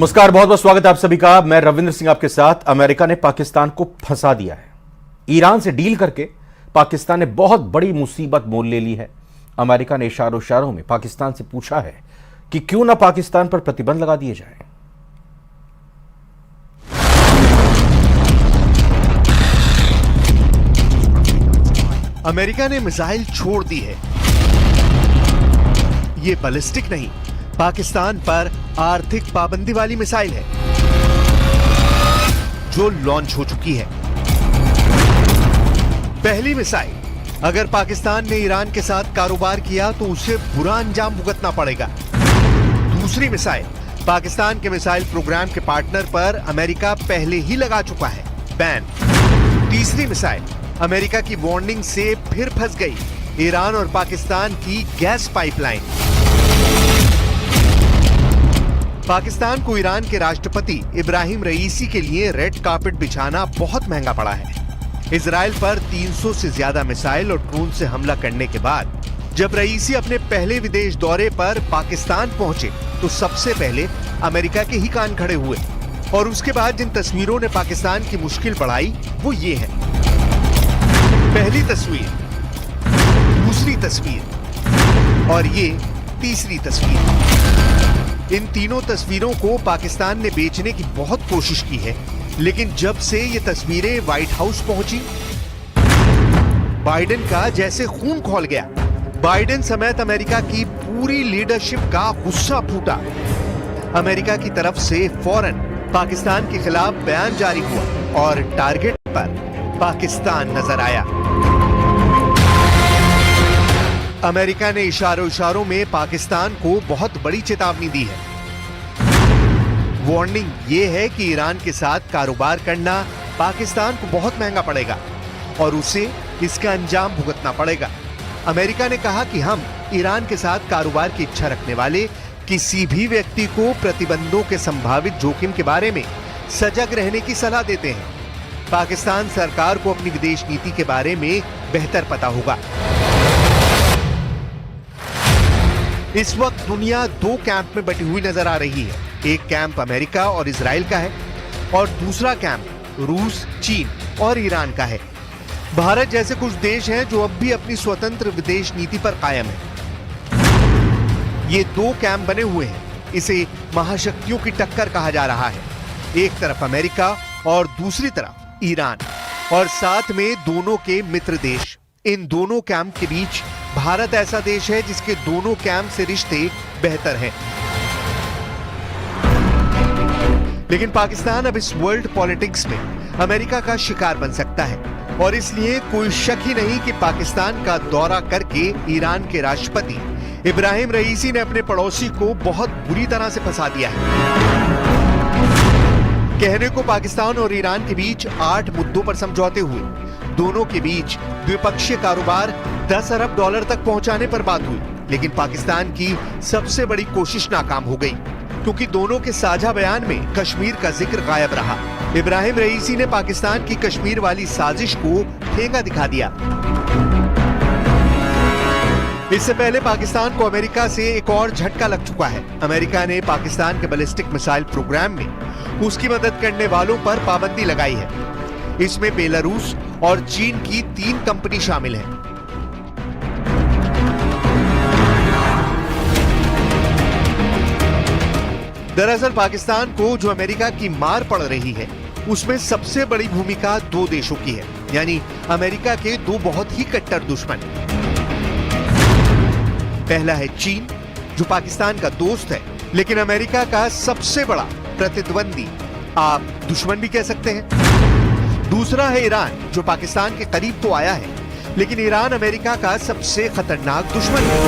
नमस्कार, बहुत बहुत स्वागत है आप सभी का। मैं रविंद्र सिंह आपके साथ। अमेरिका ने पाकिस्तान को फंसा दिया है। ईरान से डील करके पाकिस्तान ने बहुत बड़ी मुसीबत मोल ले ली है। अमेरिका ने इशारों में पाकिस्तान से पूछा है कि क्यों ना पाकिस्तान पर प्रतिबंध लगा दिए जाए। अमेरिका ने मिसाइल छोड़ दी है। ये बैलिस्टिक नहीं, पाकिस्तान पर आर्थिक पाबंदी वाली मिसाइल है जो लॉन्च हो चुकी है। पहली मिसाइल, अगर पाकिस्तान ने ईरान के साथ कारोबार किया तो उसे बुरा अंजाम भुगतना पड़ेगा। दूसरी मिसाइल, पाकिस्तान के मिसाइल प्रोग्राम के पार्टनर पर अमेरिका पहले ही लगा चुका है बैन। तीसरी मिसाइल, अमेरिका की वार्निंग से फिर फंस गई ईरान और पाकिस्तान की गैस पाइपलाइन। पाकिस्तान को ईरान के राष्ट्रपति इब्राहिम रईसी के लिए रेड कार्पेट बिछाना बहुत महंगा पड़ा है। इजराइल पर 300 से ज्यादा मिसाइल और ड्रोन से हमला करने के बाद जब रईसी अपने पहले विदेश दौरे पर पाकिस्तान पहुंचे तो सबसे पहले अमेरिका के ही कान खड़े हुए। और उसके बाद जिन तस्वीरों ने पाकिस्तान की मुश्किल बढ़ाई वो ये है। पहली तस्वीर, दूसरी तस्वीर और ये तीसरी तस्वीर। इन तीनों तस्वीरों को पाकिस्तान ने बेचने की बहुत कोशिश की है, लेकिन जब से ये तस्वीरें व्हाइट हाउस पहुंची, बाइडेन का जैसे खून खौल गया। बाइडेन समेत अमेरिका की पूरी लीडरशिप का गुस्सा फूटा। अमेरिका की तरफ से फौरन पाकिस्तान के खिलाफ बयान जारी हुआ और टारगेट पर पाकिस्तान नजर आया। अमेरिका ने इशारों में पाकिस्तान को बहुत बड़ी चेतावनी दी है। वार्निंग ये है कि ईरान के साथ कारोबार करना पाकिस्तान को बहुत महंगा पड़ेगा और उसे इसका अंजाम भुगतना पड़ेगा। अमेरिका ने कहा कि हम ईरान के साथ कारोबार की इच्छा रखने वाले किसी भी व्यक्ति को प्रतिबंधों के संभावित जोखिम के बारे में सजग रहने की सलाह देते हैं। पाकिस्तान सरकार को अपनी विदेश नीति के बारे में बेहतर पता होगा। इस वक्त दुनिया दो कैंप में बटी हुई नजर आ रही है। एक कैंप अमेरिका और इजराइल का है और दूसरा कैंप रूस, चीन और ईरान का है। भारत जैसे कुछ देश हैं जो अब भी अपनी स्वतंत्र विदेश नीति पर कायम है। ये दो कैंप बने हुए हैं। इसे महाशक्तियों की टक्कर कहा जा रहा है। एक तरफ अमेरिका और दूसरी तरफ ईरान और साथ में दोनों के मित्र देश। इन दोनों कैंप के बीच भारत ऐसा देश है जिसके दोनों कैंप से रिश्ते बेहतर हैं। लेकिन पाकिस्तान अब इस वर्ल्ड पॉलिटिक्स में अमेरिका का शिकार बन सकता है और इसलिए कोई शक ही नहीं कि पाकिस्तान का दौरा करके ईरान के राष्ट्रपति इब्राहिम रईसी ने अपने पड़ोसी को बहुत बुरी तरह से फंसा दिया है। कहने को पाकिस्तान और ईरान के बीच 8 मुद्दों पर समझौते हुए। दोनों के बीच द्विपक्षीय कारोबार 10 अरब डॉलर तक पहुंचाने पर बात हुई, लेकिन पाकिस्तान की सबसे बड़ी कोशिश नाकाम हो गई क्योंकि दोनों के साझा बयान में कश्मीर का जिक्र गायब रहा। इब्राहिम रईसी ने पाकिस्तान की कश्मीर वाली साजिश को ठेंगा दिखा दिया। इससे पहले पाकिस्तान को अमेरिका से एक और झटका लग चुका है। अमेरिका ने पाकिस्तान के बैलिस्टिक मिसाइल प्रोग्राम में उसकी मदद करने वालों पर पाबंदी लगाई है। इसमें बेलारूस और चीन की 3 कंपनी शामिल हैं। दरअसल पाकिस्तान को जो अमेरिका की मार पड़ रही है उसमें सबसे बड़ी भूमिका 2 देशों की है, यानी अमेरिका के 2 बहुत ही कट्टर दुश्मन। पहला है चीन, जो पाकिस्तान का दोस्त है लेकिन अमेरिका का सबसे बड़ा प्रतिद्वंदी, आप दुश्मन भी कह सकते हैं। दूसरा है ईरान, जो पाकिस्तान के करीब तो आया है लेकिन ईरान अमेरिका का सबसे खतरनाक दुश्मन है।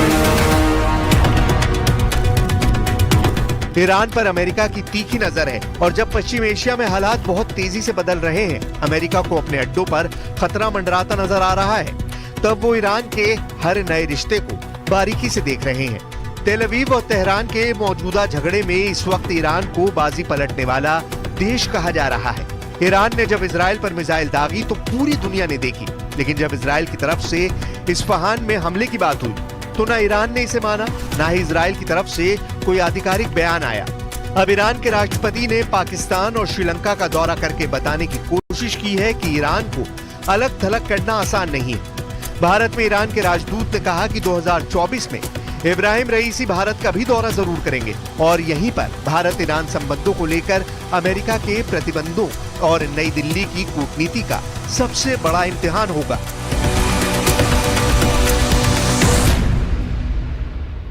ईरान पर अमेरिका की तीखी नजर है और जब पश्चिम एशिया में हालात बहुत तेजी से बदल रहे हैं, अमेरिका को अपने अड्डों पर खतरा मंडराता नजर आ रहा है, तब वो ईरान के हर नए रिश्ते को बारीकी से देख रहे हैं। तेल अवीव और तेहरान के मौजूदा झगड़े में इस वक्त ईरान को बाजी पलटने वाला देश कहा जा रहा है। ईरान ने जब इजराइल पर मिसाइल दागी तो पूरी दुनिया ने देखी, लेकिन जब इजराइल की तरफ से इस्फहान में हमले की बात हुई तो ना ईरान ने इसे माना, ना ही इजराइल की तरफ से कोई आधिकारिक बयान आया। अब ईरान के राष्ट्रपति ने पाकिस्तान और श्रीलंका का दौरा करके बताने की कोशिश की है कि ईरान को अलग थलग करना आसान नहीं है। भारत में ईरान के राजदूत ने कहा कि 2024 में इब्राहिम रईसी भारत का भी दौरा जरूर करेंगे और यहीं पर भारत ईरान संबंधों को लेकर अमेरिका के प्रतिबंधों और नई दिल्ली की कूटनीति का सबसे बड़ा इम्तिहान होगा।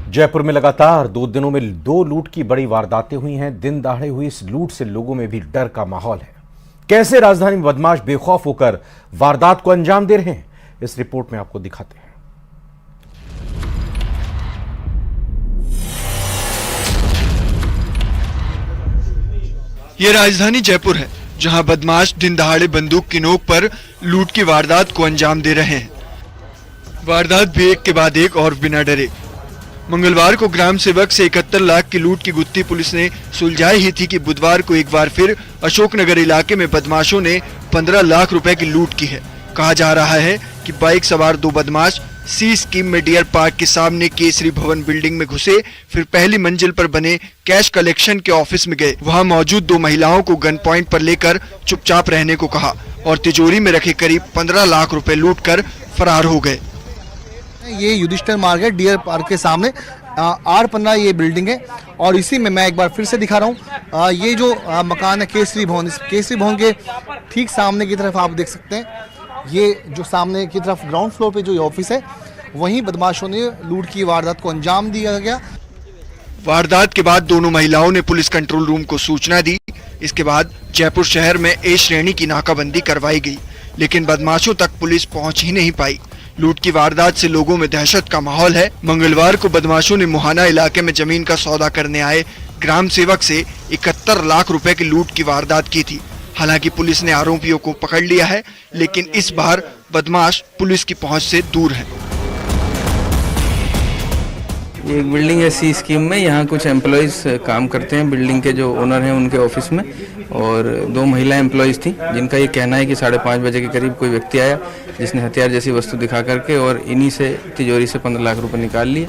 जयपुर में लगातार 2 दिनों में 2 लूट की बड़ी वारदातें हुई हैं। दिन दहाड़े हुई इस लूट से लोगों में भी डर का माहौल है। कैसे राजधानी में बदमाश बेखौफ होकर वारदात को अंजाम दे रहे हैं, इस रिपोर्ट में आपको दिखाते हैं। ये राजधानी जयपुर है, जहां बदमाश दिन दहाड़े बंदूक की नोक पर लूट की वारदात को अंजाम दे रहे हैं। वारदात भी एक के बाद एक और बिना डरे। मंगलवार को ग्राम सेवक से 71 लाख की लूट की गुत्थी पुलिस ने सुलझाई ही थी कि बुधवार को एक बार फिर अशोकनगर इलाके में बदमाशों ने 15 लाख रुपए की लूट की है। कहा जा रहा है कि बाइक सवार 2 बदमाश सी स्कीम में डियर पार्क के सामने केसरी भवन बिल्डिंग में घुसे, फिर पहली मंजिल पर बने कैश कलेक्शन के ऑफिस में गए। वहां मौजूद 2 महिलाओं को गन पॉइंट पर लेकर चुपचाप रहने को कहा और तिजोरी में रखे करीब 15 लाख रुपए लूट कर फरार हो गए। ये युधिष्ठिर मार्ग है, डियर पार्क के सामने R15 ये बिल्डिंग है और इसी में मैं एक बार फिर से दिखा रहा हूँ। ये जो मकान है केसरी भवन, इस केसरी भवन के ठीक सामने की तरफ आप देख सकते हैं, ये जो सामने की तरफ ग्राउंड फ्लोर पे जो ऑफिस है, वहीं बदमाशों ने लूट की वारदात को अंजाम दिया गया। वारदात के बाद दोनों महिलाओं ने पुलिस कंट्रोल रूम को सूचना दी। इसके बाद जयपुर शहर में A श्रेणी की नाकाबंदी करवाई गई, लेकिन बदमाशों तक पुलिस पहुंच ही नहीं पाई। लूट की वारदात से लोगों में दहशत का माहौल है। मंगलवार को बदमाशों ने मुहाना इलाके में जमीन का सौदा करने आए ग्राम सेवक से 71 लाख रुपए की लूट की वारदात की थी। हालांकि पुलिस ने आरोपियों को पकड़ लिया है, लेकिन इस बार बदमाश पुलिस की पहुंच से दूर हैं। ये एक बिल्डिंग है सी स्कीम में, यहाँ कुछ एम्प्लॉयज़ काम करते हैं। बिल्डिंग के जो ओनर हैं उनके ऑफिस में, और 2 महिला एम्प्लॉयज़ थी जिनका ये कहना है कि 5:30 बजे के करीब कोई व्यक्ति आया जिसने हथियार जैसी वस्तु दिखा करके और इन्हीं से तिजोरी से 15 लाख रुपए निकाल लिए।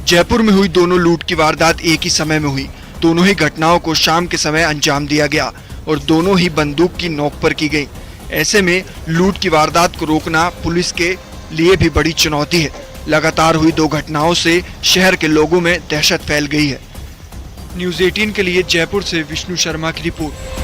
जयपुर में हुई दोनों लूट की वारदात एक ही समय में हुई। दोनों ही घटनाओं को शाम के समय अंजाम दिया गया और दोनों ही बंदूक की नोक पर की गई। ऐसे में लूट की वारदात को रोकना पुलिस के लिए भी बड़ी चुनौती है। लगातार हुई 2 घटनाओं से शहर के लोगों में दहशत फैल गई है। न्यूज़ 18 के लिए जयपुर से विष्णु शर्मा की रिपोर्ट।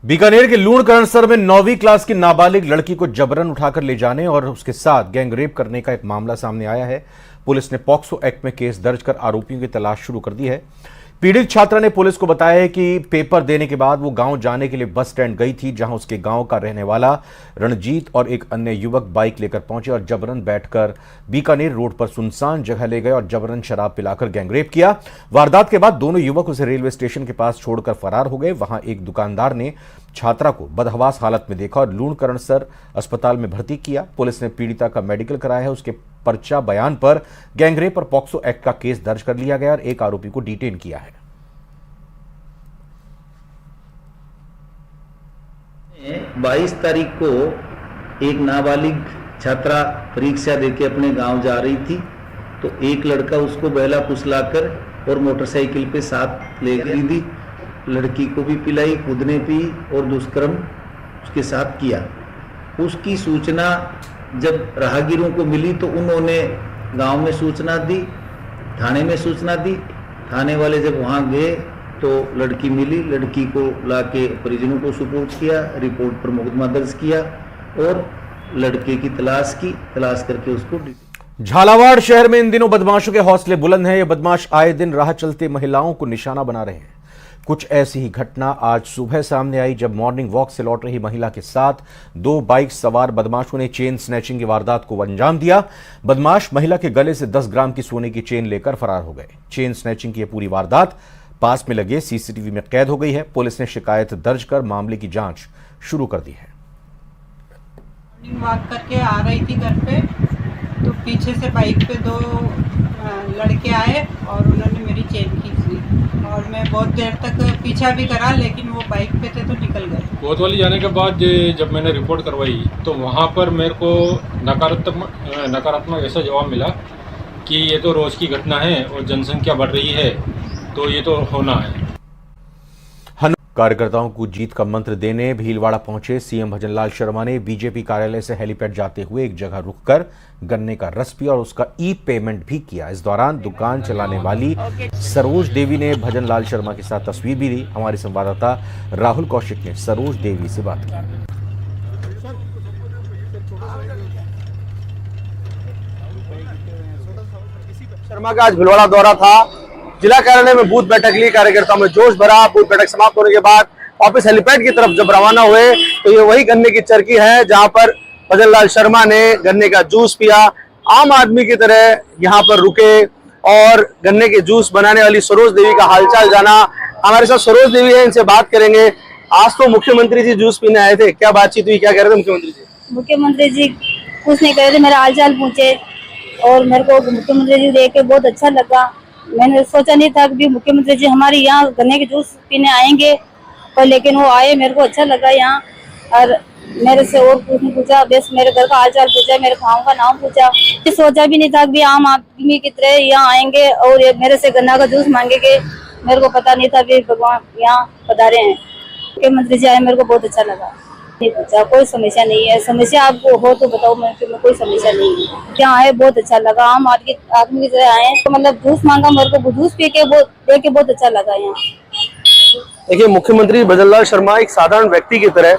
बीकानेर के लूणकरणसर में 9वीं क्लास की नाबालिग लड़की को जबरन उठाकर ले जाने और उसके साथ गैंगरेप करने का एक मामला सामने आया है। पुलिस ने पॉक्सो एक्ट में केस दर्ज कर आरोपियों की तलाश शुरू कर दी है। पीड़ित छात्रा ने पुलिस को बताया है कि पेपर देने के बाद वो गांव जाने के लिए बस स्टैंड गई थी, जहां उसके गांव का रहने वाला रणजीत और एक अन्य युवक बाइक लेकर पहुंचे और जबरन बैठकर बीकानेर रोड पर सुनसान जगह ले गए और जबरन शराब पिलाकर गैंगरेप किया। वारदात के बाद दोनों युवक उसे रेलवे स्टेशन के पास छोड़कर फरार हो गए। वहां एक दुकानदार ने छात्रा को बदहवास हालत में देखा और लूणकरणसर अस्पताल में भर्ती किया। पुलिस ने पीड़िता का मेडिकल कराया है। उसके पर्चा बयान पर गैंगरेप और पॉक्सो एक्ट का केस दर्ज कर लिया गया और एक आरोपी को डिटेन किया है। 22 तारीख को एक नाबालिग छात्रा परीक्षा देके अपने गांव जा रही थी, तो एक लड़का उसको बहला फुसलाकर और मोटरसाइकिल पे साथ ले गई थी। लड़की को भी पिलाई, खुद ने पी और दुष्कर्म उसके साथ किया। उसकी सूचना जब राहगीरों को मिली तो उन्होंने गांव में सूचना दी, थाने में सूचना दी। थाने वाले जब वहां गए तो लड़की मिली, लड़की को लाके परिजनों को सुपुर्द किया, रिपोर्ट पर मुकदमा दर्ज किया और लड़के की तलाश की, तलाश करके उसको। झालावाड़ शहर में इन दिनों बदमाशों के हौसले बुलंद हैं। ये बदमाश आए दिन राह चलते महिलाओं को निशाना बना रहे हैं। कुछ ऐसी ही घटना आज सुबह सामने आई, जब मॉर्निंग वॉक से लौट रही महिला के साथ 2 बाइक सवार बदमाशों ने चेन स्नैचिंग की वारदात को अंजाम दिया। बदमाश महिला के गले से 10 ग्राम की सोने की चेन लेकर फरार हो गए। चेन स्नैचिंग की यह पूरी वारदात पास में लगे सीसीटीवी में कैद हो गई है। पुलिस ने शिकायत दर्ज कर मामले की जांच शुरू कर दी है। मॉर्निंग वॉक करके आ रही थी घर पे, तो पीछे से बाइक पे 2 लड़के आए और उन्होंने मेरी चेन खींच ली और मैं बहुत देर तक पीछा भी करा, लेकिन वो बाइक पे थे तो निकल गए। कोतवाली जाने के बाद जब मैंने रिपोर्ट करवाई तो वहाँ पर मेरे को नकारात्मक ऐसा जवाब मिला कि ये तो रोज़ की घटना है और जनसंख्या बढ़ रही है, तो ये तो होना है। कार्यकर्ताओं को जीत का मंत्र देने भीलवाड़ा पहुंचे सीएम भजनलाल शर्मा ने बीजेपी कार्यालय से हेलीपैड जाते हुए एक जगह रुककर गन्ने का रस पिया और उसका ई पेमेंट भी किया। इस दौरान दुकान चलाने वाली सरोज देवी ने भजनलाल शर्मा के साथ तस्वीर भी ली। हमारे संवाददाता राहुल कौशिक ने सरोज देवी से बात की। शर्मा का आज भीलवाड़ा दौरा था। जिला कार्यालय में बूथ बैठक ली, कार्यकर्ताओं में जोश भरा। बूथ बैठक समाप्त होने के बाद वापस हेलीपैड की तरफ जब रवाना हुए तो ये वही गन्ने की चरखी है जहां पर भजनलाल शर्मा ने गन्ने का जूस पिया। आम आदमी की तरह यहाँ पर रुके और गन्ने के जूस बनाने वाली सरोज देवी का हालचाल जाना। हमारे साथ सरोज देवी है, इनसे बात करेंगे। आज तो मुख्यमंत्री जी जूस पीने आए थे, क्या बातचीत हुई, क्या कह रहे थे मुख्यमंत्री जी? मुख्यमंत्री जी कुछ नहीं कह रहे थे, मेरा हालचाल पूछे और मेरे को मुख्यमंत्री जी देख के बहुत अच्छा लगा। मैंने सोचा नहीं था कि मुख्यमंत्री जी हमारे यहाँ गन्ने के जूस पीने आएंगे, पर लेकिन वो आए, मेरे को अच्छा लगा यहाँ। और मेरे से और कुछ नहीं पूछा, बस मेरे घर का हालचाल पूछा, मेरे गाँव का नाम पूछा। सोचा भी नहीं था कि आम आदमी की तरह यहाँ आएंगे और ये मेरे से गन्ना का जूस मांगेंगे। मेरे को पता नहीं था कि भगवान यहाँ पधारे हैं। मुख्यमंत्री जी आए, मेरे को बहुत अच्छा लगा। नहीं पूछा, कोई समस्या नहीं है। समस्या आपको हो तो बताओ, मैं कोई समस्या नहीं है। क्या है, बहुत अच्छा लगा। आम आदमी की तरह आए तो मतलब जूस मांगा, मेरे को जूस पी के देख के बहुत अच्छा लगा यहाँ। देखिए, मुख्यमंत्री भजनलाल शर्मा एक साधारण व्यक्ति की तरह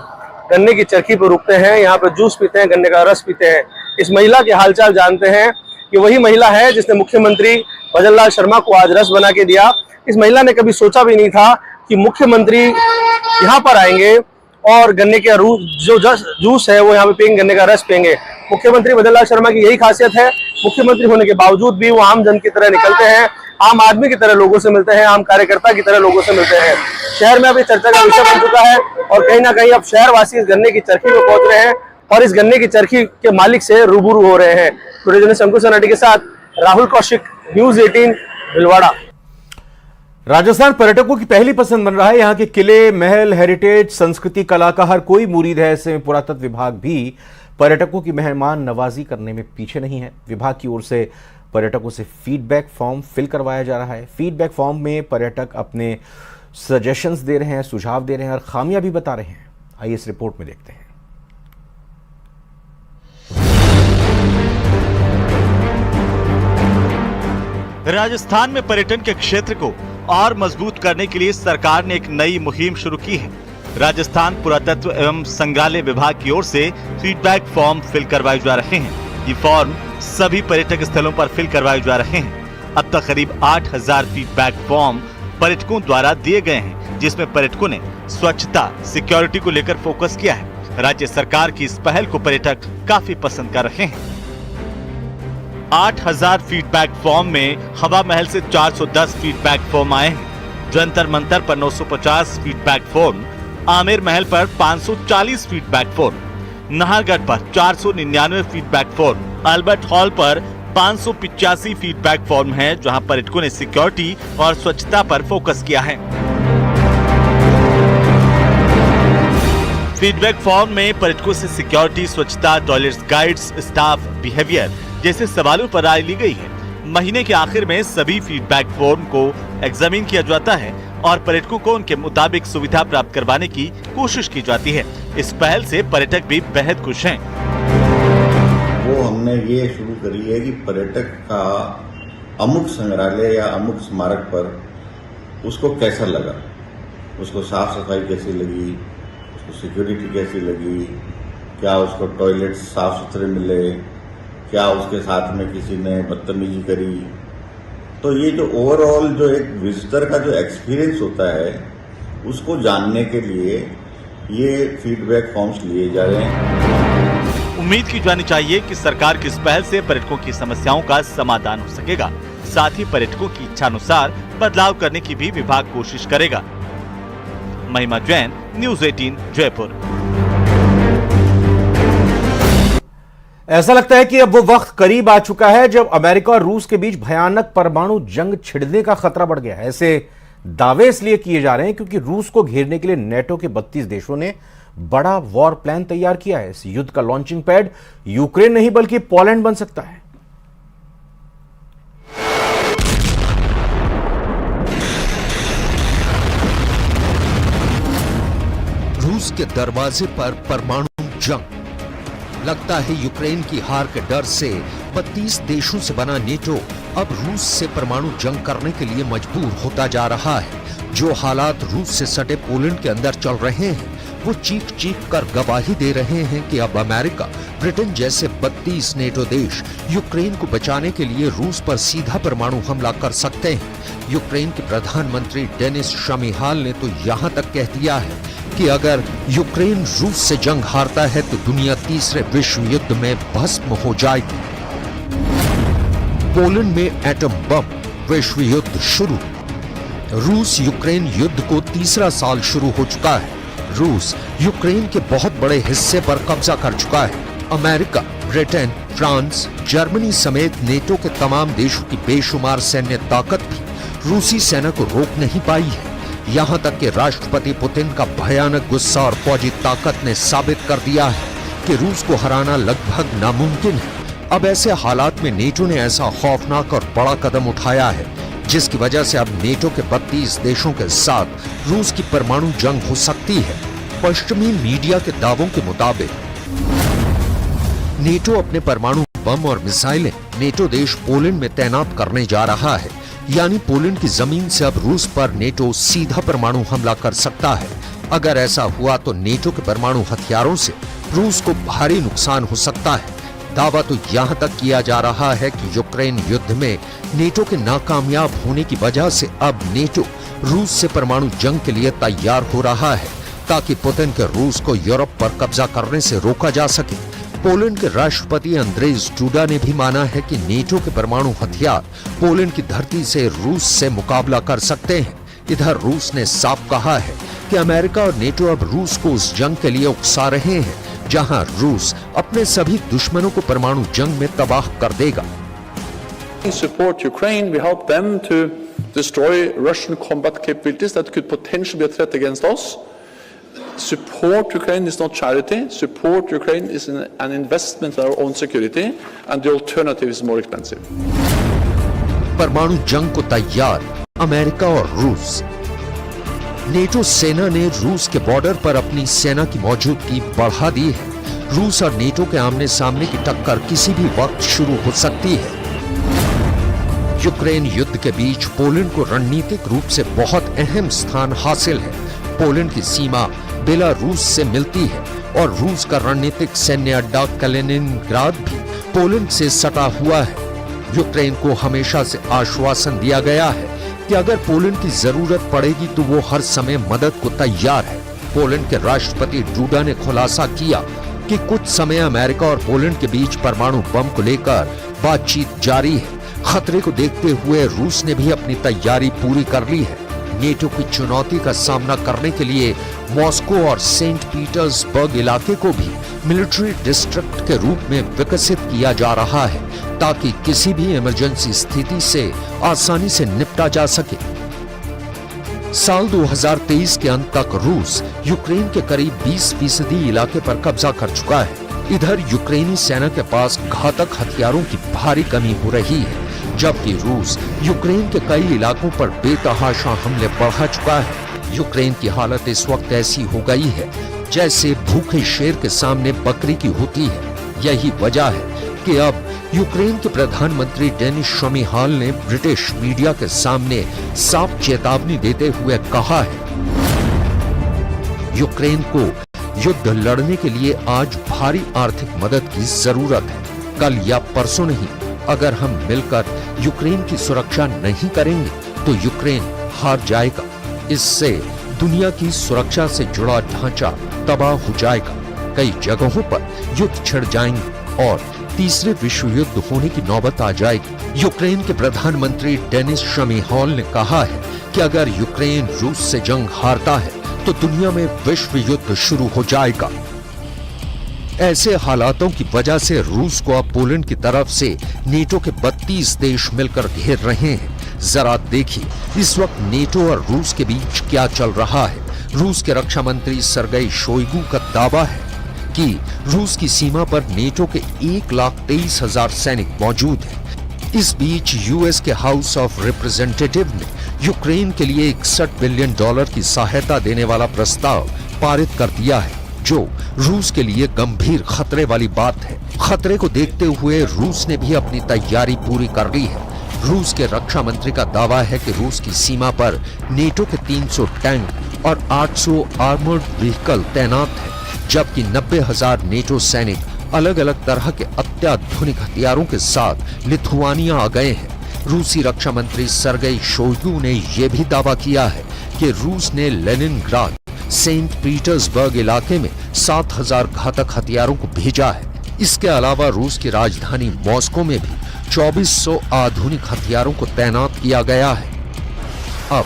गन्ने की चरखी पर रुकते हैं, यहाँ पे जूस पीते हैं, गन्ने का रस पीते हैं। इस महिला के हालचाल जानते हैं। ये वही महिला है जिसने मुख्यमंत्री भजनलाल शर्मा को आज रस बना के दिया। इस महिला ने कभी सोचा भी नहीं था कि मुख्यमंत्री यहाँ पर आएंगे और गन्ने का जो जूस है वो यहाँ पे पियेंगे, गन्ने का रस पियेंगे। मुख्यमंत्री भजनलाल शर्मा की यही खासियत है, मुख्यमंत्री होने के बावजूद भी वो आम जन की तरह निकलते हैं, आम आदमी की तरह लोगों से मिलते हैं, आम कार्यकर्ता की तरह लोगों से मिलते हैं। शहर में अभी चर्चा का विषय बन चुका है और कहीं ना कहीं अब शहरवासी इस गन्ने की चरखी में पहुंच रहे हैं और इस गन्ने की चरखी के मालिक से रूबरू हो रहे हैं। वीडियो जर्नलिस्ट अंकुश सनाटी के साथ राहुल कौशिक, न्यूज 18 भीलवाड़ा। राजस्थान पर्यटकों की पहली पसंद बन रहा है। यहाँ के किले, महल, हेरिटेज, संस्कृति, कला का हर कोई मुरीद है। ऐसे में पुरातत्व विभाग भी पर्यटकों की मेहमान नवाजी करने में पीछे नहीं है। विभाग की ओर से पर्यटकों से फीडबैक फॉर्म फिल करवाया जा रहा है। फीडबैक फॉर्म में पर्यटक अपने सजेशंस दे रहे हैं, सुझाव दे रहे हैं और खामियां भी बता रहे हैं। आइए इस रिपोर्ट में देखते हैं। राजस्थान में पर्यटन के क्षेत्र को और मजबूत करने के लिए सरकार ने एक नई मुहिम शुरू की है। राजस्थान पुरातत्व एवं संग्रहालय विभाग की ओर से फीडबैक फॉर्म फिल करवाए जा रहे हैं। ये फॉर्म सभी पर्यटक स्थलों पर फिल करवाए जा रहे हैं। अब तक करीब 8000 फीडबैक फॉर्म पर्यटकों द्वारा दिए गए हैं, जिसमें पर्यटकों ने स्वच्छता, सिक्योरिटी को लेकर फोकस किया है। राज्य सरकार की इस पहल को पर्यटक काफी पसंद कर रहे हैं। 8000 फीडबैक फॉर्म में हवा महल से 410 फीडबैक फॉर्म आए हैं। जंतर मंतर पर 950 फीडबैक फॉर्म, आमेर महल पर 540 फीडबैक फॉर्म, नाहरगढ़ पर 499 फीडबैक फॉर्म, अल्बर्ट हॉल पर 585 फीडबैक फॉर्म है, जहां पर्यटकों ने सिक्योरिटी और स्वच्छता पर फोकस किया है। फीडबैक फॉर्म में पर्यटकों से सिक्योरिटी, स्वच्छता, टॉयलेट्स, गाइड्स, स्टाफ बिहेवियर जैसे सवालों पर राय ली गई है। महीने के आखिर में सभी फीडबैक फॉर्म को एग्जामिन किया जाता है और पर्यटकों को उनके मुताबिक सुविधा प्राप्त करवाने की कोशिश की जाती है। इस पहल से पर्यटक भी बेहद खुश हैं। वो हमने ये शुरू करी है कि पर्यटक का अमुक संग्रहालय या अमुक स्मारक पर उसको कैसा लगा, उसको साफ सफाई कैसी लगी, उसको सिक्योरिटी कैसी लगी, क्या उसको टॉयलेट साफ सुथरे मिले, क्या उसके साथ में किसी ने बदतमीजी करी। तो ये जो ओवरऑल जो एक विजिटर का जो एक्सपीरियंस होता है उसको जानने के लिए ये फीडबैक फॉर्म्स लिए जा रहे हैं। उम्मीद की जानी चाहिए कि सरकार की इस पहल से पर्यटकों की समस्याओं का समाधान हो सकेगा। साथ ही पर्यटकों की इच्छा अनुसार बदलाव करने की भी विभाग कोशिश करेगा। महिमा जैन, न्यूज 18 जयपुर। ऐसा लगता है कि अब वो वक्त करीब आ चुका है जब अमेरिका और रूस के बीच भयानक परमाणु जंग छिड़ने का खतरा बढ़ गया है। ऐसे दावे इसलिए किए जा रहे हैं क्योंकि रूस को घेरने के लिए नेटो के 32 देशों ने बड़ा वॉर प्लान तैयार किया है। इस युद्ध का लॉन्चिंग पैड यूक्रेन नहीं बल्कि पोलैंड बन सकता है। रूस के दरवाजे पर परमाणु जंग। लगता है यूक्रेन की हार के डर से 32 देशों से बना नेटो अब रूस से परमाणु जंग करने के लिए मजबूर होता जा रहा है। जो हालात रूस से सटे पोलैंड के अंदर चल रहे हैं वो चीख चीख कर गवाही दे रहे हैं कि अब अमेरिका, ब्रिटेन जैसे 32 नेटो देश यूक्रेन को बचाने के लिए रूस पर सीधा परमाणु हमला कर सकते हैं। यूक्रेन के प्रधानमंत्री डेनिस शमीहाल ने तो यहां तक कह दिया है कि अगर यूक्रेन रूस से जंग हारता है तो दुनिया तीसरे विश्व युद्ध में भस्म हो जाएगी। पोलैंड में एटम बम, विश्व युद्ध शुरू। रूस यूक्रेन युद्ध को तीसरा साल शुरू हो चुका है। रूस यूक्रेन के बहुत बड़े हिस्से पर कब्जा कर चुका है। अमेरिका, ब्रिटेन, फ्रांस, जर्मनी समेत नेटो के तमाम देशों की बेशुमार सैन्य ताकत भी रूसी सेना को रोक नहीं पाई है। यहां तक कि राष्ट्रपति पुतिन का भयानक गुस्सा और फौजी ताकत ने साबित कर दिया है कि रूस को हराना लगभग नामुमकिन है। अब ऐसे हालात में नेटो ने ऐसा खौफनाक और बड़ा कदम उठाया है जिसकी वजह से अब नेटो के 32 देशों के साथ रूस की परमाणु जंग हो सकती है। पश्चिमी मीडिया के दावों के मुताबिक नेटो अपने परमाणु बम और मिसाइलें नेटो देश पोलैंड में तैनात करने जा रहा है। यानी पोलैंड की जमीन से अब रूस पर नेटो सीधा परमाणु हमला कर सकता है। अगर ऐसा हुआ तो नेटो के परमाणु हथियारों से रूस को भारी नुकसान हो सकता है। दावा तो यहां तक किया जा रहा है कि यूक्रेन युद्ध में नेटो के नाकामयाब होने की वजह से अब नेटो रूस से परमाणु जंग के लिए तैयार हो रहा है ताकि पुतिन के रूस को यूरोप पर कब्जा करने से रोका जा सके। पोलैंड के राष्ट्रपति अंद्रेज डूडा ने भी माना है कि नेटो के परमाणु हथियार पोलैंड की धरती से रूस से मुकाबला कर सकते हैं। इधर रूस ने साफ कहा है कि अमेरिका और नेटो अब रूस को उस जंग के लिए उकसा रहे हैं जहां रूस अपने सभी दुश्मनों को परमाणु जंग में तबाह कर देगा। Support Ukraine, we help them to destroy Russian combat capabilities that could potentially be a threat against us. Support Ukraine is not charity. Support Ukraine is an investment in our own security, and the alternative is more expensive. परमाणु जंग को तैयार America और रूस। NATO सेना ने रूस के बॉर्डर पर अपनी सेना की मौजूदगी बढ़ा दी है। रूस और नेटो के आमने सामने की टक्कर किसी भी वक्त शुरू हो सकती है। यूक्रेन युद्ध के बीच पोलैंड को रणनीतिक रूप से बहुत अहम स्थान हासिल है। पोलैंड की सीमा बेलारूस से मिलती है और रूस का रणनीतिक सैन्य अड्डा कलिनिनग्राद भी पोलैंड से सटा हुआ है। यूक्रेन को हमेशा से आश्वासन दिया गया है कि अगर पोलैंड की जरूरत पड़ेगी तो वो हर समय मदद को तैयार है। पोलैंड के राष्ट्रपति डूडा ने खुलासा किया कि कुछ समय अमेरिका और पोलैंड के बीच परमाणु बम को लेकर बातचीत जारी है। खतरे को देखते हुए रूस ने भी अपनी तैयारी पूरी कर ली है। नेटो की चुनौती का सामना करने के लिए मॉस्को और सेंट पीटर्सबर्ग इलाके को भी मिलिट्री डिस्ट्रिक्ट के रूप में विकसित किया जा रहा है ताकि किसी भी इमरजेंसी स्थिति से आसानी से निपटा जा सके। साल 2023 के अंत तक रूस यूक्रेन के करीब 20% इलाके पर कब्जा कर चुका है। इधर यूक्रेनी सेना के पास घातक हथियारों की भारी कमी हो रही है, जबकि रूस यूक्रेन के कई इलाकों पर बेतहाशा हमले बढ़ा चुका है। यूक्रेन की हालत इस वक्त ऐसी हो गई है जैसे भूखे शेर के सामने बकरी की होती है। यही वजह है कि अब यूक्रेन के प्रधानमंत्री डेनिस शमीहाल ने ब्रिटिश मीडिया के सामने साफ चेतावनी देते हुए कहा है, यूक्रेन को युद्ध लड़ने के लिए आज भारी आर्थिक मदद की जरूरत है। कल या परसों नहीं, अगर हम मिलकर यूक्रेन की सुरक्षा नहीं करेंगे तो यूक्रेन हार जाएगा। इससे दुनिया की सुरक्षा से जुड़ा ढांचा तबाह हो जाएगा। कई जगहों पर युद्ध छिड़ जाएंगे और तीसरे विश्व युद्ध होने की नौबत आ जाएगी। यूक्रेन के प्रधानमंत्री डेनिस शमीहाल ने कहा है कि अगर यूक्रेन रूस से जंग हारता है तो दुनिया में विश्व युद्ध शुरू हो जाएगा। ऐसे हालातों की वजह से रूस को अब पोलैंड की तरफ से नेटो के 32 देश मिलकर घेर रहे हैं। जरा देखिए इस वक्त नेटो और रूस के बीच क्या चल रहा है। रूस के रक्षा मंत्री सर्गेई शोइगु का दावा है कि रूस की सीमा पर नेटो के 1,23,000 सैनिक मौजूद हैं। इस बीच यूएस के हाउस ऑफ रिप्रेजेंटेटिव ने यूक्रेन के लिए $61 बिलियन की सहायता देने वाला प्रस्ताव पारित कर दिया है, जो रूस के लिए गंभीर खतरे वाली बात है। खतरे को देखते हुए रूस ने भी अपनी तैयारी पूरी कर ली है। रूस के रक्षा मंत्री का दावा है कि रूस की सीमा पर नेटो के 300 टैंक और 800 आर्मर्ड व्हीकल तैनात है, जबकि 90,000 नेटो सैनिक अलग अलग तरह के अत्याधुनिक हथियारों के साथ लिथुआनिया आ गए हैं। रूसी रक्षा मंत्री सर्गेई शोइगु ने यह भी दावा किया है कि रूस ने लेनिनग्राद, सेंट पीटर्सबर्ग इलाके में 7,000 घातक हथियारों को भेजा है। इसके अलावा रूस की राजधानी मॉस्को में भी 2400 आधुनिक हथियारों को तैनात किया गया है। अब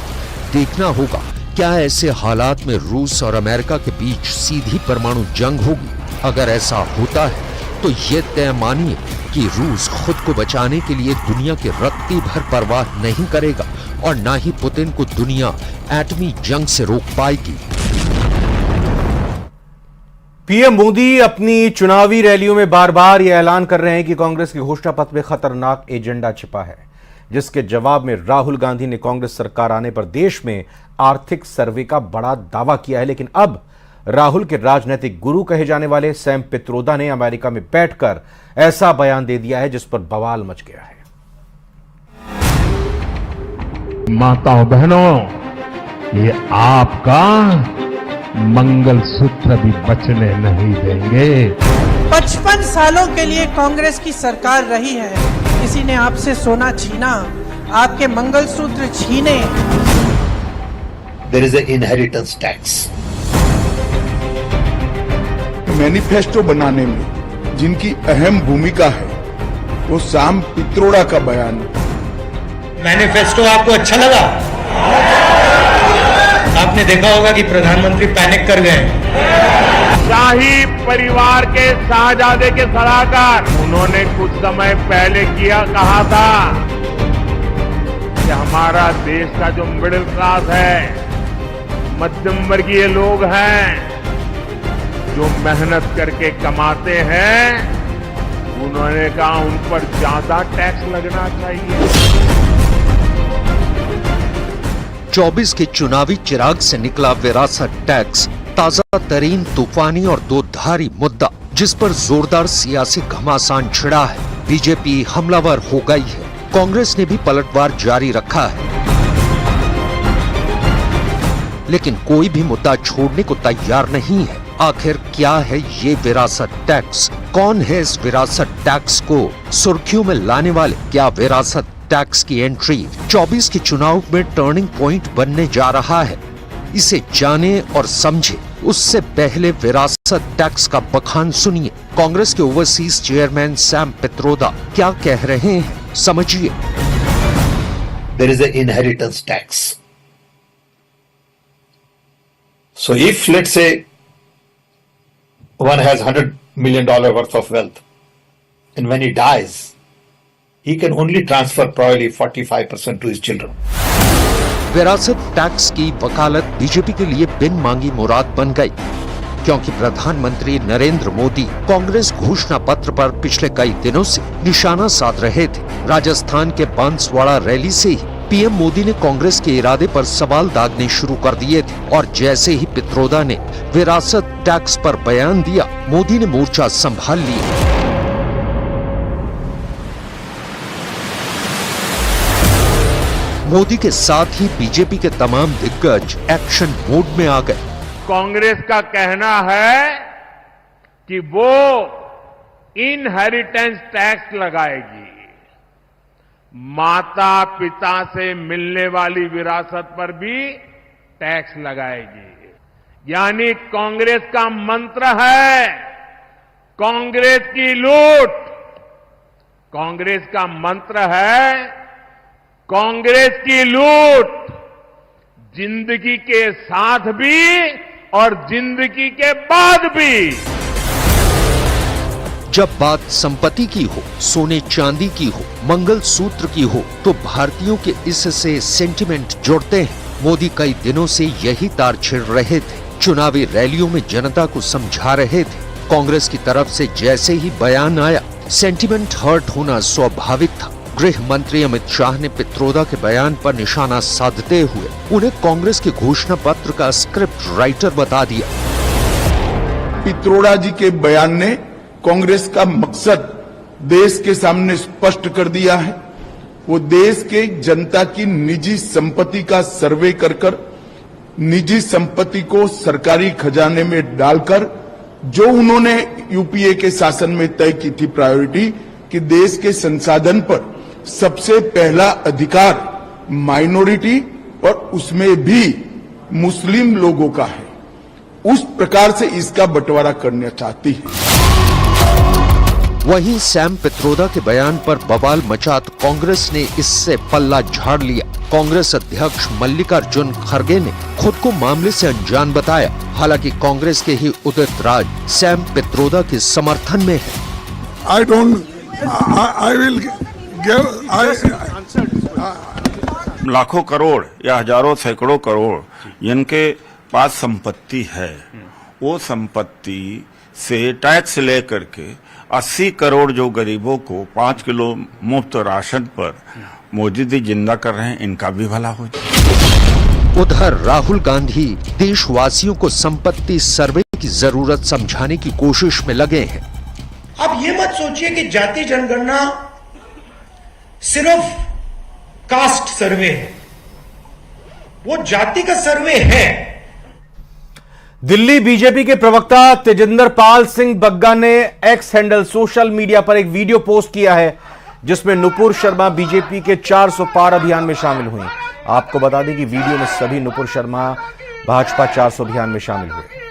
देखना होगा क्या ऐसे हालात में रूस और अमेरिका के बीच सीधी परमाणु जंग होगी। अगर ऐसा होता है तो ये तय मानिए कि रूस खुद को बचाने के लिए दुनिया की रत्ती भर परवाह नहीं करेगा और ना ही पुतिन को दुनिया एटमी जंग से रोक पाएगी। पीएम मोदी अपनी चुनावी रैलियों में बार बार यह ऐलान कर रहे हैं कि कांग्रेस के घोषणा पत्र में खतरनाक एजेंडा छिपा है, जिसके जवाब में राहुल गांधी ने कांग्रेस सरकार आने पर देश में आर्थिक सर्वे का बड़ा दावा किया है। लेकिन अब राहुल के राजनीतिक गुरु कहे जाने वाले सैम पित्रोदा ने अमेरिका में बैठकर ऐसा बयान दे दिया है जिस पर बवाल मच गया है। माताओं बहनों, ये आपका मंगलसूत्र भी बचने नहीं देंगे। 55 सालों के लिए कांग्रेस की सरकार रही है, किसी ने आपसे सोना छीना, आपके मंगलसूत्र छीने। There is an inheritance tax. Manifesto बनाने में जिनकी अहम भूमिका है वो सैम पित्रोदा का बयान। मैनिफेस्टो आपको अच्छा लगा? आपने देखा होगा कि प्रधानमंत्री पैनिक कर गए। शाही परिवार के शाहजादे के सलाहकार उन्होंने कुछ समय पहले कहा था कि हमारा देश का जो मिडिल क्लास है, मध्यम वर्गीय लोग हैं, जो मेहनत करके कमाते हैं, उन्होंने कहा उन पर ज्यादा टैक्स लगना चाहिए। 24 के चुनावी चिराग से निकला विरासत टैक्स ताजा तरीन तूफानी और दो धारी मुद्दा, जिस पर जोरदार सियासी घमासान छिड़ा है। बीजेपी हमलावर हो गई है, कांग्रेस ने भी पलटवार जारी रखा है, लेकिन कोई भी मुद्दा छोड़ने को तैयार नहीं है। आखिर क्या है ये विरासत टैक्स? कौन है इस विरासत टैक्स को सुर्खियों में लाने वाले? क्या विरासत टैक्स की एंट्री 24 के चुनाव में टर्निंग पॉइंट बनने जा रहा है? इसे जाने और समझे उससे पहले विरासत टैक्स का बखान सुनिए। कांग्रेस के ओवरसीज चेयरमैन सैम पित्रोदा क्या कह रहे हैं, समझिए। There is an inheritance tax. So if let's say one has $100 million worth of wealth, and when he dies, he can only transfer probably 45% to his children. विरासत टैक्स की वकालत BJP के लिए बिन मांगी मुराद बन गई, क्योंकि प्रधानमंत्री नरेंद्र मोदी कांग्रेस घोषणा पत्र पर पिछले कई दिनों से निशाना साध रहे थे। राजस्थान के बांसवाड़ा रैली से ही पीएम मोदी ने कांग्रेस के इरादे पर सवाल दागने शुरू कर दिए थे, और जैसे ही पित्रोदा ने विरासत टैक्स पर बयान दिया, मोदी ने मोर्चा संभाल लिया। मोदी के साथ ही बीजेपी के तमाम दिग्गज एक्शन मोड में आ गए। कांग्रेस का कहना है कि वो इनहेरिटेंस टैक्स लगाएगी, माता पिता से मिलने वाली विरासत पर भी टैक्स लगाएगी। यानी कांग्रेस का मंत्र है कांग्रेस की लूट। कांग्रेस का मंत्र है कांग्रेस की लूट, जिंदगी के साथ भी और जिंदगी के बाद भी। जब बात संपत्ति की हो, सोने चांदी की हो, मंगल सूत्र की हो, तो भारतीयों के इससे सेंटिमेंट जुड़ते हैं। मोदी कई दिनों से यही तार छेड़ रहे थे, चुनावी रैलियों में जनता को समझा रहे थे। कांग्रेस की तरफ से जैसे ही बयान आया, सेंटिमेंट हर्ट होना स्वाभाविक था। गृह मंत्री अमित शाह ने पित्रोदा के बयान पर निशाना साधते हुए उन्हें कांग्रेस के घोषणा पत्र का स्क्रिप्ट राइटर बता दिया। पित्रोदा जी के बयान ने कांग्रेस का मकसद देश के सामने स्पष्ट कर दिया है। वो देश के जनता की निजी संपत्ति का सर्वे कर निजी संपत्ति को सरकारी खजाने में डालकर जो उन्होंने यूपीए के शासन में तय की थी प्रायोरिटी कि देश के संसाधन पर सबसे पहला अधिकार माइनॉरिटी और उसमें भी मुस्लिम लोगों का है, उस प्रकार से इसका बंटवारा करना चाहती है। वहीं सैम पित्रोदा के बयान पर बवाल मचा तो कांग्रेस ने इससे पल्ला झाड़ लिया। कांग्रेस अध्यक्ष मल्लिकार्जुन खड़गे ने खुद को मामले से अनजान बताया। हालांकि कांग्रेस के ही उदित राज सैम पित्रोदा के समर्थन में है। लाखों करोड़ या हजारों सैकड़ों करोड़ जिनके पास संपत्ति है, वो संपत्ति से टैक्स लेकर के 80 करोड़ जो गरीबों को 5 किलो मुफ्त राशन पर मोदी जी जिंदा कर रहे हैं, इनका भी भला हो जाए। उधर राहुल गांधी देशवासियों को संपत्ति सर्वे की जरूरत समझाने की कोशिश में लगे हैं। आप ये मत सोचिए कि जाति जनगणना सिर्फ कास्ट सर्वे है, वो जाति का सर्वे है। दिल्ली बीजेपी के प्रवक्ता तेजिंदर पाल सिंह बग्गा ने एक्स हैंडल सोशल मीडिया पर एक वीडियो पोस्ट किया है जिसमें नुपुर शर्मा बीजेपी के 400 पार अभियान में शामिल हुई। आपको बता दें कि वीडियो में सभी नुपुर शर्मा भाजपा 400 अभियान में शामिल हुए।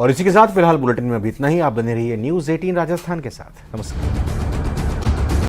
और इसी के साथ फिलहाल बुलेटिन में अभी इतना ही। आप बने रहिए न्यूज़ 18 राजस्थान के साथ। नमस्कार।